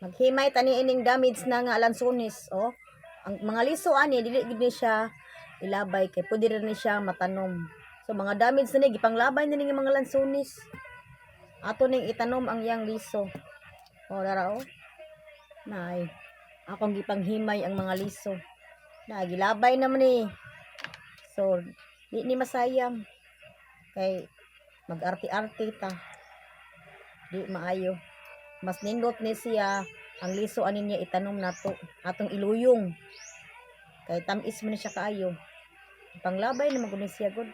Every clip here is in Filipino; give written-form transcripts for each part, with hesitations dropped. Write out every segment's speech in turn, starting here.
Maghimay tani ining damage na nga lansones, oh. Ang mga liso ani dili gid ni siya ilabay kay pwede rin ni siya matanom. So mga damage na ni gipanglabay na ning mga lansones. Ato ning itanom ang iyang liso. Oh, dara oh. Nay, akong gipanghimay ang mga liso. Na gilabay naman ni. So, di ni masayang kay mag-arti-arti ta. Di maayo. Mas nindot ni siya ang liso ani niya itanom nato atong iluyong kay tamis man siya kaayo panglabay na maguni siya gud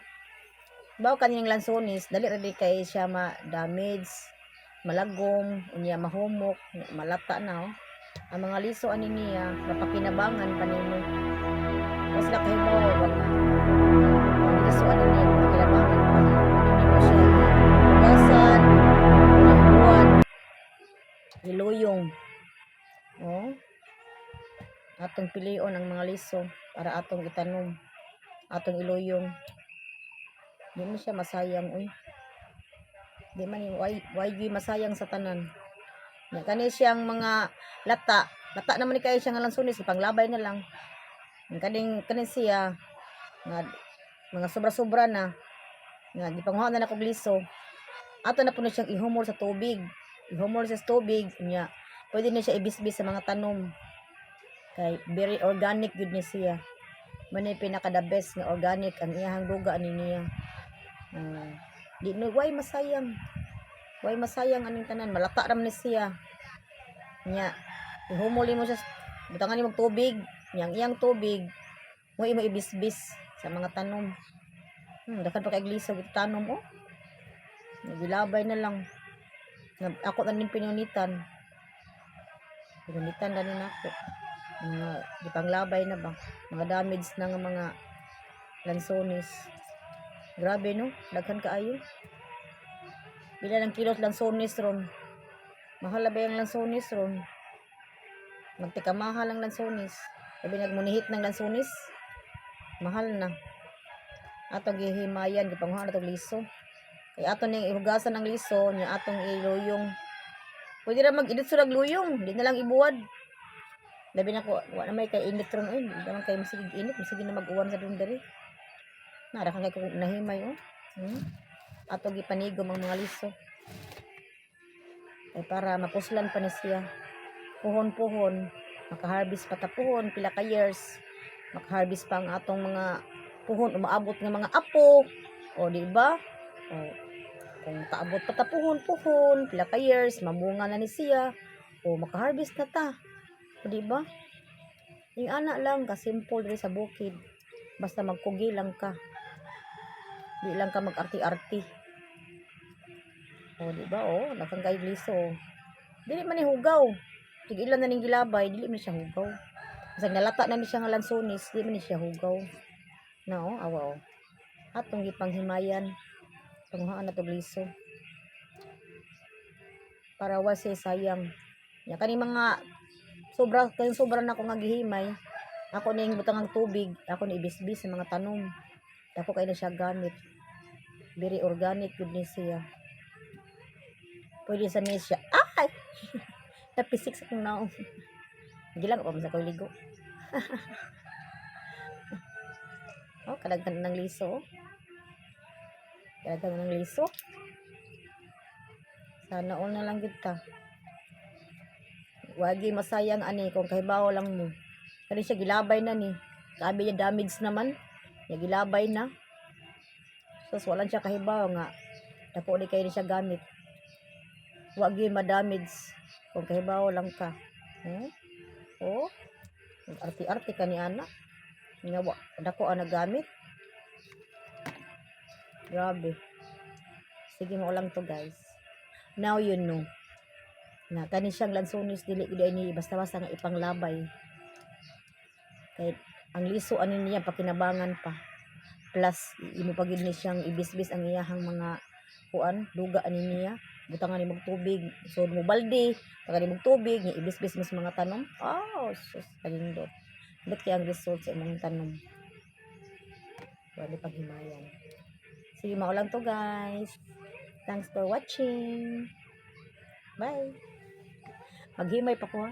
bawo kaniyang lansones dali ra di kay siya ma-damage malagom unya mahumok malata na oh. Ang mga liso ani niya mapakinabangan panimo basta kay mo wag ang liso ani niya mapakinabangan pa hindi mo siya hugasan buwan iluyong oh atong pilion ang mga liso para atong itanom atong iluyong di mo siya masayang uy di man why masayang sa tanan na kani siyang mga lata naman ni kayo siyang lansones ipanglabay na lang kaning siya nga mga sobra-sobra na nga gipanguha na kog liso ato na puno siyang ihumol sa tubig nya pwede na siya ibisbis sa mga tanom kay very organic gud ni siya manay pinaka the best nga organic ang iyang duga ani niya di no why masayang aning tanan malata ra man ni siya nya ihumol mo siya butangan nimo tubig yang iyang tubig mo ibisbis sa mga tanom dakan pa kay liso gid tanom oh gilabay na lang ako tanin pinunitan na nako mga gipanglabay na ba mga damage na nga mga lansones grabe no daghan kaayo bila lang kilot lansones ron mahal ba yung lansones ron magtika mahal ang lansones sabi nagmunihit ng lansones mahal na atong gihimayan gipanguha na tong liso kay aton ning ihugasan ng liso nya atong iluyong pwede ra mag-edit sa luyong di na lang ibuwad labi na ko wala may kay init ron oy di naman kay masig init masig na mag-uwan sa dun diri nara kay ko nahimay oh ato gipanigom ang mga liso ay para mapuslan pa ni siya puhon makaharvest pa ta puhon pila ka years makaharvest pa ang atong mga puhon umaabot nga mga apo o di ba o kung kaabot pa ta puhon pila ka years mamunga na ni siya o makaharvest na ta o di ba yung ana lang ka simple diri sa bukid basta magkugi lang ka di lang ka mag-arti-arti o di ba o nakang kay liso dili man ni hugaw tigilan na ning gilabay dili man siya hugaw bisag nalata na ni siya nga lansones dili man ni siya hugaw na o awa o atong gipanghimayan panguhaan na to liso para wa siya sayang ya kani mga sobra na ko nga gihimay ako ning butang ang tubig ako ni ibisbis sa mga tanom dako kay na siya gamit very organic gud ni siya pwede sa ni siya ay napisik sa kong naong gilang pa sa ligo oh kadaghan ng liso sana all na lang kita wagi masayang ani kung kahibaw lang mo kani siya gilabay na ni sabi niya damage naman niya gilabay na so wala siya kahibaw nga dako di kay ni siya gamit wagi ma-damage kung kahibaw lang ka oh arti-arti ka ni anak nga dako ang nagamit grabe sige mo lang to guys now you know na kani siyang lansones dili gid ni basta-basta nga ipanglabay kay ang liso ani niya pakinabangan pa plus imo pa gid ni siyang ibisbis ang iyahang mga kuan duga ani niya butangan ni mog tubig so mo balde taga ni mog tubig ni ibisbis mas mga tanom oh sus kalindot bet kay ang result sa imong tanom wala paghimayan sige mao lang to guys thanks for watching bye Maghimay pa ko ha.